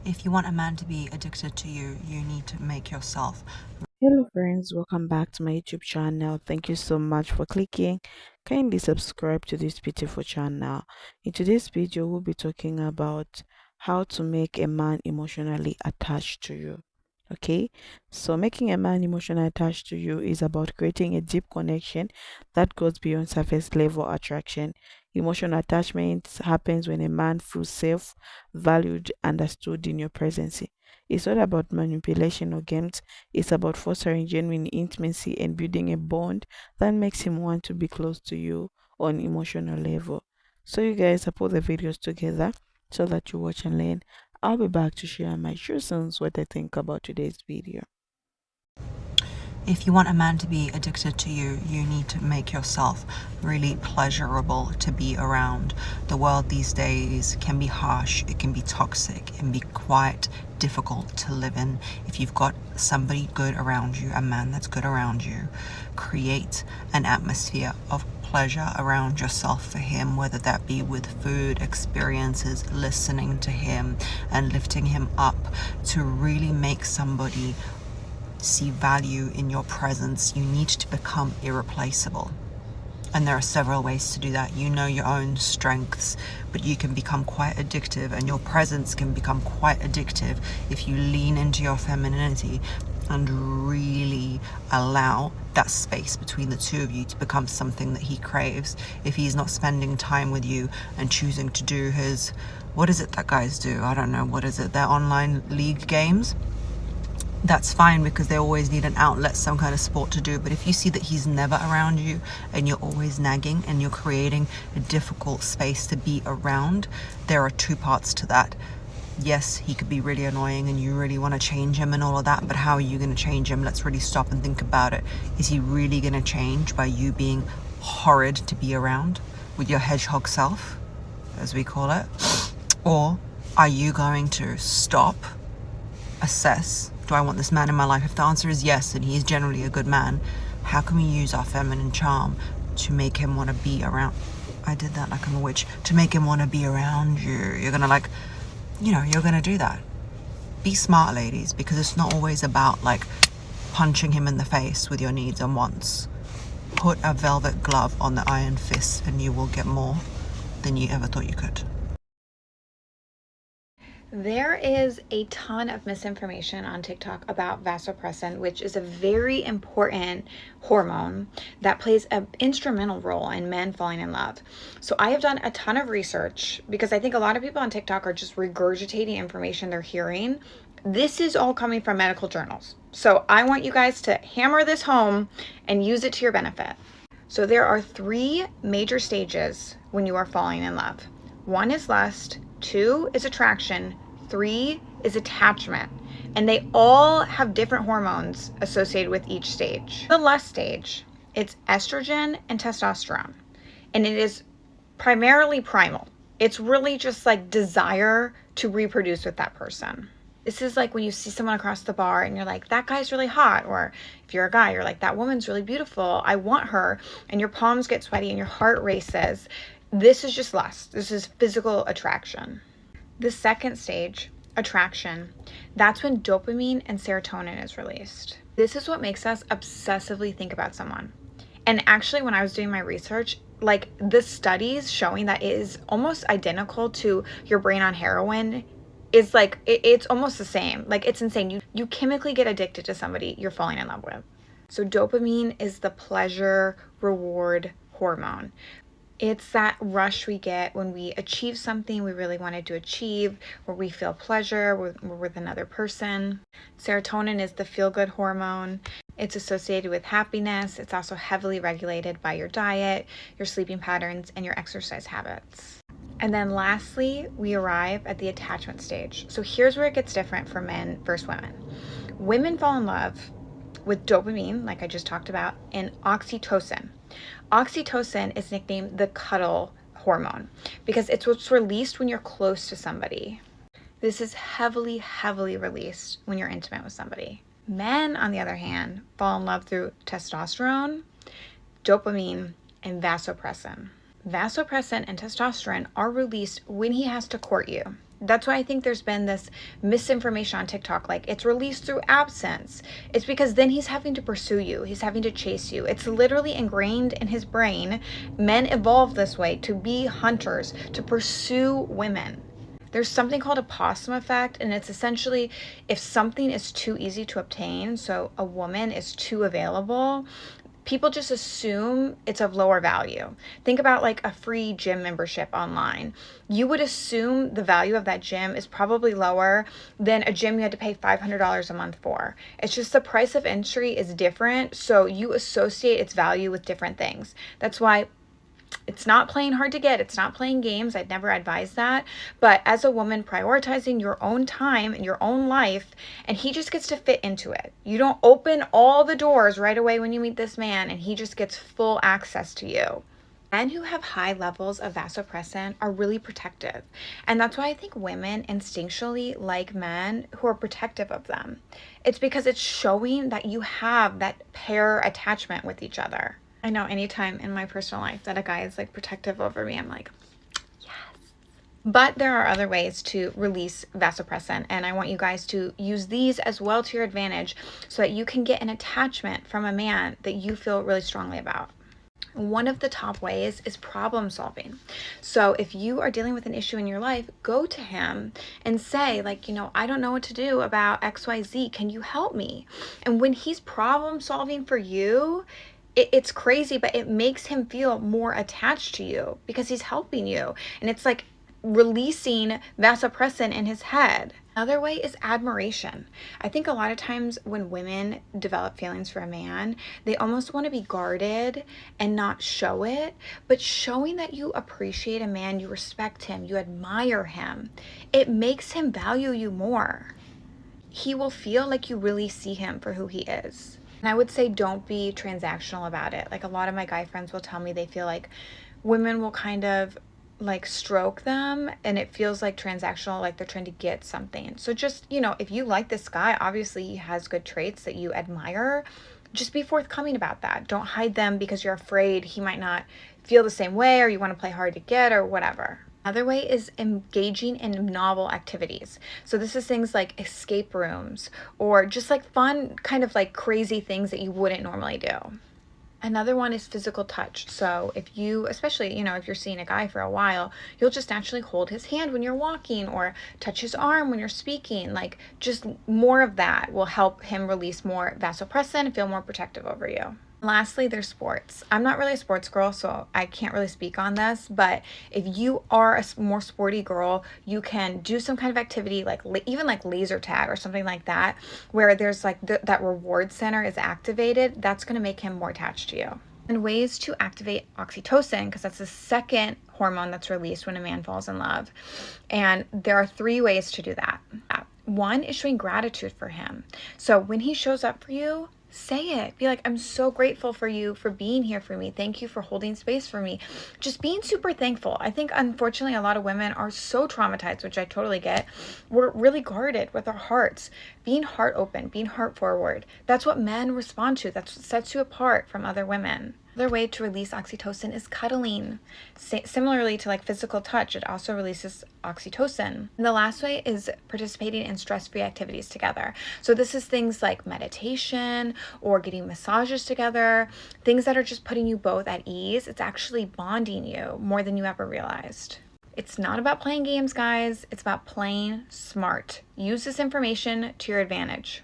If you want a man to be addicted to you, you need to make yourself. Hello friends, welcome back to my YouTube channel. Thank you so much for clicking. Kindly subscribe to this beautiful channel. In today's video, we'll be talking about how to make a man emotionally attached to you. Okay, so making a man emotionally attached to you is about creating a deep connection that goes beyond surface level attraction. Emotional attachment happens when a man feels safe, valued, understood in your presence. It's not about manipulation or games. It's about fostering genuine intimacy and building a bond that makes him want to be close to you on an emotional level. So you guys, I put the videos together so that you watch and learn. I'll be back to share my choosings, what I think about today's video. If you want a man to be addicted to you, you need to make yourself really pleasurable to be around. The world these days can be harsh, it can be toxic, it can be quite difficult to live in. If you've got somebody good around you, a man that's good around you, create an atmosphere of pleasure around yourself for him, whether that be with food, experiences, listening to him and lifting him up, to really make somebody see value in your presence. You need to become irreplaceable. And there are several ways to do that. You know your own strengths, but you can become quite addictive, and your presence can become quite addictive if you lean into your femininity and really allow that space between the two of you to become something that he craves. If he's not spending time with you and choosing to do his, what is it that guys do? I don't know, what is it? Their online league games? That's fine, because they always need an outlet, some kind of sport to do. But if you see that he's never around you and you're always nagging and you're creating a difficult space to be around, there are two parts to that. Yes, he could be really annoying and you really want to change him and all of that, but how are you going to change him? Let's really stop and think about it. Is he really going to change by you being horrid to be around with your hedgehog self, as we call it? Or are you going to stop, assess, do I want this man in my life? If the answer is yes, and he's generally a good man, how can we use our feminine charm to make him want to be around? I did that like I'm a witch. To make him want to be around you. You're gonna you're gonna do that. Be smart, ladies, because it's not always about like punching him in the face with your needs and wants. Put a velvet glove on the iron fist and you will get more than you ever thought you could. There is a ton of misinformation on TikTok about vasopressin, which is a very important hormone that plays an instrumental role in men falling in love. So I have done a ton of research because I think a lot of people on TikTok are just regurgitating information they're hearing. This is all coming from medical journals. So I want you guys to hammer this home and use it to your benefit. So there are 3 major stages when you are falling in love. 1 is lust, 2 is attraction, 3 is attachment, and they all have different hormones associated with each stage. The lust stage, it's estrogen and testosterone, and it is primarily primal. It's really just like desire to reproduce with that person. This is like when you see someone across the bar and you're like, that guy's really hot. Or if you're a guy, you're like, that woman's really beautiful. I want her. And your palms get sweaty and your heart races. This is just lust. This is physical attraction. The second stage, attraction, that's when dopamine and serotonin is released. This is what makes us obsessively think about someone. And actually, when I was doing my research, like the studies showing that it is almost identical to your brain on heroin is like, it's almost the same. Like, it's insane. You chemically get addicted to somebody you're falling in love with. So dopamine is the pleasure reward hormone. It's that rush we get when we achieve something we really wanted to achieve, where we feel pleasure, we're with another person. Serotonin is the feel-good hormone. It's associated with happiness. It's also heavily regulated by your diet, your sleeping patterns, and your exercise habits. And then lastly, we arrive at the attachment stage. So here's where it gets different for men versus women. Women fall in love with dopamine, like I just talked about, and oxytocin. Oxytocin is nicknamed the cuddle hormone because it's what's released when you're close to somebody. This is heavily, heavily released when you're intimate with somebody. Men, on the other hand, fall in love through testosterone, dopamine, and vasopressin. Vasopressin and testosterone are released when he has to court you. That's why I think there's been this misinformation on TikTok. Like, it's released through absence. It's because then he's having to pursue you. He's having to chase you. It's literally ingrained in his brain. Men evolved this way to be hunters, to pursue women. There's something called a possum effect, and it's essentially if something is too easy to obtain, so a woman is too available, people just assume it's of lower value. Think about like a free gym membership online. You would assume the value of that gym is probably lower than a gym you had to pay $500 a month for. It's just the price of entry is different, so you associate its value with different things. That's why it's not playing hard to get. It's not playing games. I'd never advise that. But as a woman, prioritizing your own time and your own life, and he just gets to fit into it. You don't open all the doors right away when you meet this man, and he just gets full access to you. Men who have high levels of vasopressin are really protective. And that's why I think women instinctually like men who are protective of them. It's because it's showing that you have that pair attachment with each other. I know anytime in my personal life that a guy is like protective over me, I'm like, yes. But there are other ways to release vasopressin, and I want you guys to use these as well to your advantage so that you can get an attachment from a man that you feel really strongly about. One of the top ways is problem solving. So if you are dealing with an issue in your life, go to him and say, like, I don't know what to do about XYZ. Can you help me? And when he's problem solving for you, it's crazy, but it makes him feel more attached to you because he's helping you. And it's like releasing vasopressin in his head. Another way is admiration. I think a lot of times when women develop feelings for a man, they almost want to be guarded and not show it. But showing that you appreciate a man, you respect him, you admire him, it makes him value you more. He will feel like you really see him for who he is. And I would say don't be transactional about it. Like, a lot of my guy friends will tell me they feel like women will kind of like stroke them and it feels like transactional, like they're trying to get something. So just, if you like this guy, obviously he has good traits that you admire. Just be forthcoming about that. Don't hide them because you're afraid he might not feel the same way or you want to play hard to get or whatever. Another way is engaging in novel activities. So this is things like escape rooms or just like fun, kind of like crazy things that you wouldn't normally do. Another one is physical touch. So if you, especially, if you're seeing a guy for a while, you'll just naturally hold his hand when you're walking or touch his arm when you're speaking. Like, just more of that will help him release more vasopressin and feel more protective over you. Lastly, there's sports. I'm not really a sports girl, so I can't really speak on this, but if you are a more sporty girl, you can do some kind of activity like even like laser tag or something like that, where there's like that reward center is activated. That's going to make him more attached to you. And ways to activate oxytocin, because that's the second hormone that's released when a man falls in love. And there are 3 ways to do that. One is showing gratitude for him. So when he shows up for you, say it. Be like, I'm so grateful for you for being here for me. Thank you for holding space for me. Just being super thankful. I think, unfortunately, a lot of women are so traumatized, which I totally get. We're really guarded with our hearts. Being heart open, being heart forward. That's what men respond to. That's what sets you apart from other women. Another way to release oxytocin is cuddling. Similarly to like physical touch, it also releases oxytocin. And the last way is participating in stress-free activities together. So this is things like meditation or getting massages together, things that are just putting you both at ease. It's actually bonding you more than you ever realized. It's not about playing games, guys. It's about playing smart. Use this information to your advantage.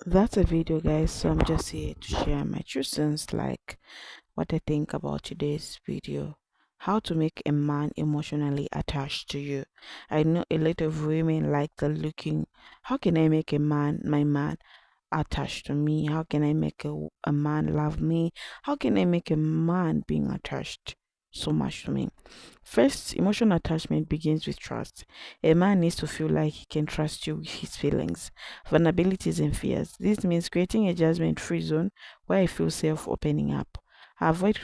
That's a video, guys. So I'm just here to share my true sense, like what I think about today's video. How to make a man emotionally attached to you. I know a lot of women like the looking. How can I make my man attached to me? How can I make a man love me? How can I make a man being attached so much to me? First, emotional attachment begins with trust. A man needs to feel like he can trust you with his feelings, vulnerabilities, and fears. This means creating a judgment-free zone where he feels safe opening up. Avoid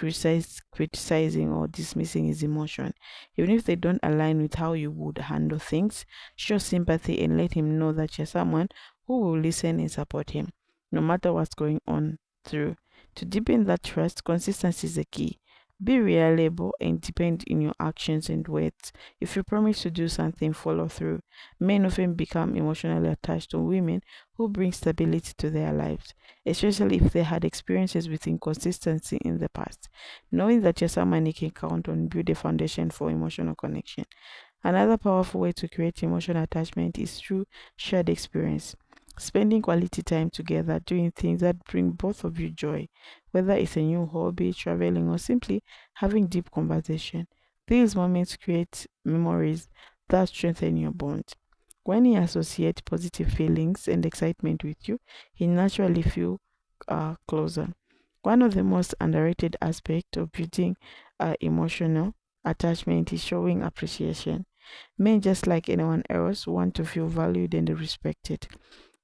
criticizing or dismissing his emotion. Even if they don't align with how you would handle things, show sympathy and let him know that you're someone who will listen and support him, no matter what's going on through. To deepen that trust, consistency is the key. Be reliable and depend in your actions and words. If you promise to do something, follow through. Men often become emotionally attached to women who bring stability to their lives, especially if they had experiences with inconsistency in the past. Knowing that you're someone you can count on build a foundation for emotional connection. Another powerful way to create emotional attachment is through shared experience. Spending quality time together, doing things that bring both of you joy, whether it's a new hobby, traveling, or simply having deep conversation. These moments create memories that strengthen your bond. When he associates positive feelings and excitement with you, he naturally feel closer. One of the most underrated aspects of building emotional attachment is showing appreciation. Men, just like anyone else, want to feel valued and respected.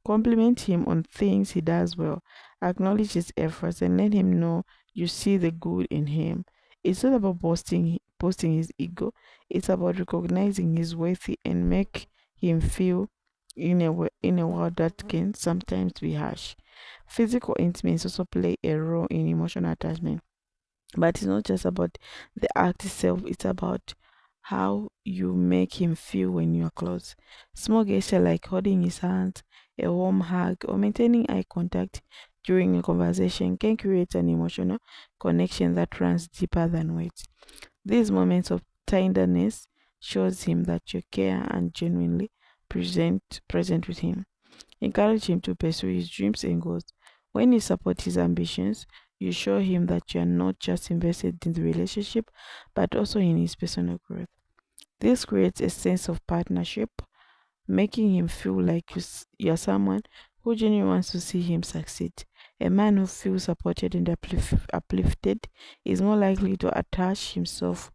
Compliment him on things he does well, acknowledge his efforts, and let him know you see the good in him. It's not about boasting his ego, it's about recognizing his worth and make him feel in a world that can sometimes be harsh. Physical intimacy also play a role in emotional attachment, but it's not just about the act itself, it's about how you make him feel when you are close. Small gesture like holding his hand, a warm hug, or maintaining eye contact during a conversation can create an emotional connection that runs deeper than words. These moments of tenderness shows him that you care and genuinely present with him. Encourage him to pursue his dreams and goals. When you support his ambitions, you show him that you are not just invested in the relationship, but also in his personal growth. This creates a sense of partnership, making him feel like you're someone who genuinely wants to see him succeed. A man who feels supported and uplifted is more likely to attach himself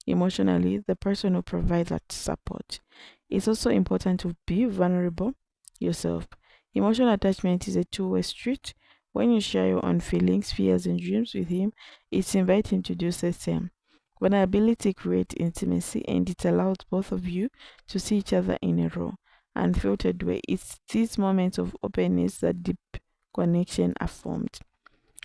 emotionally, the person who provides that support. It's also important to be vulnerable yourself. Emotional attachment is a two-way street. When you share your own feelings, fears, and dreams with him, it's inviting to do the same. Vulnerability creates intimacy and it allows both of you to see each other in a raw, unfiltered way. It's these moments of openness that deep connection are formed.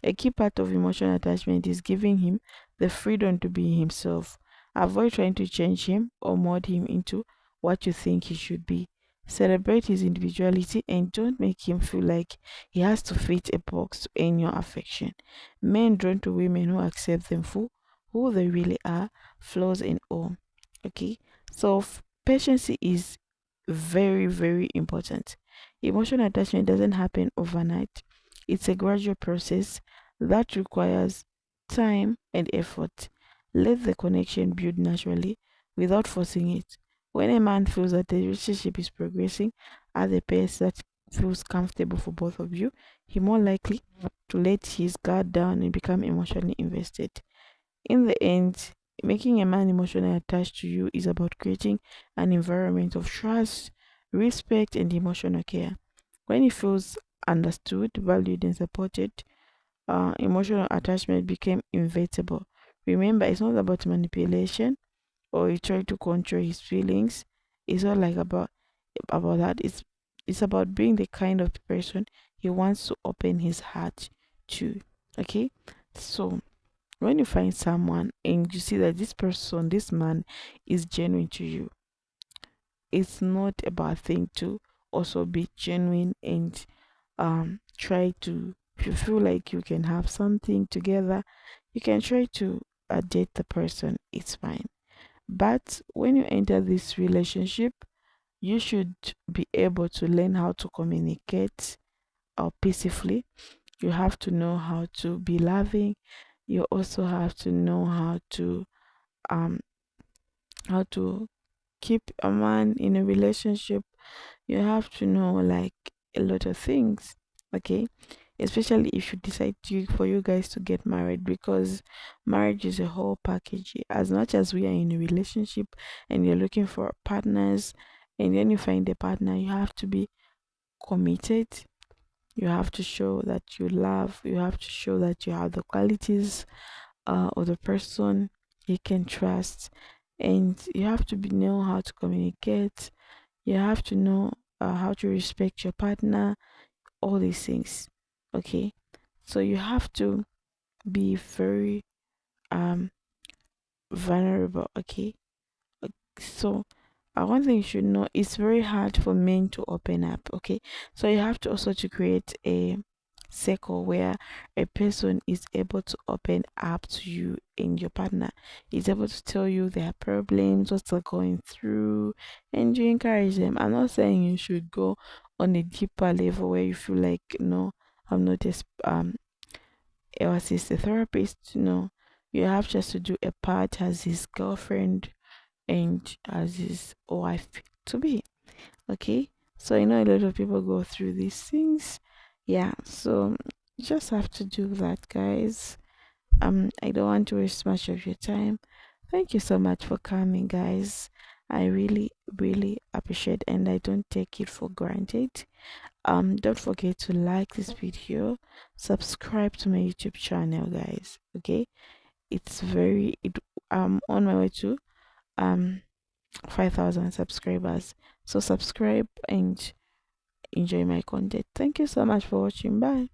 A key part of emotional attachment is giving him the freedom to be himself. Avoid trying to change him or mold him into what you think he should be. Celebrate his individuality and don't make him feel like he has to fit a box to earn your affection. Men drawn to women who accept them for who they really are, flaws and all. Okay, so patience is very, very important. Emotional attachment doesn't happen overnight, it's a gradual process that requires time and effort. Let the connection build naturally without forcing it. When a man feels that the relationship is progressing at the pace that feels comfortable for both of you, he more likely to let his guard down and become emotionally invested. In the end, making a man emotionally attached to you is about creating an environment of trust, respect, and emotional care. When he feels understood, valued, and supported, emotional attachment became inevitable. Remember, it's not about manipulation or you try to control his feelings. It's not like about that. It's about being the kind of person he wants to open his heart to. Okay, so when you find someone and you see that this person, this man, is genuine to you, it's not a bad thing to also be genuine and try to, if you feel like you can have something together, you can try to date the person, it's fine. But when you enter this relationship, you should be able to learn how to communicate peacefully. You have to know how to be loving. You also have to know um how to keep a man in a relationship. You have to know like a lot of things, okay? Especially if you decide for you guys to get married, because marriage is a whole package. As much as we are in a relationship and you're looking for partners, and then you find a partner, you have to be committed. You have to show that you love. You have to show that you have the qualities of the person you can trust, and you have to know how to communicate. You have to know how to respect your partner, all these things. Okay, so you have to be very vulnerable. Okay. So one thing you should know, it's very hard for men to open up. Okay, so you have to also to create a circle where a person is able to open up to you, and your partner is able to tell you their problems, what they're going through, and you encourage them. I'm not saying you should go on a deeper level where you feel like, no, I'm not just or as a therapist. No, you have just to do a part as his girlfriend and as his wife to be. Okay, so I know a lot of people go through these things. Yeah, so you just have to do that, guys. I don't want to waste much of your time. Thank you so much for coming, guys. I really, really appreciate, and I don't take it for granted. Don't forget to like this video, subscribe to my YouTube channel, guys. Okay, it's very it I'm on my way to um 5,000 subscribers. So subscribe and enjoy my content. Thank you so much for watching. Bye.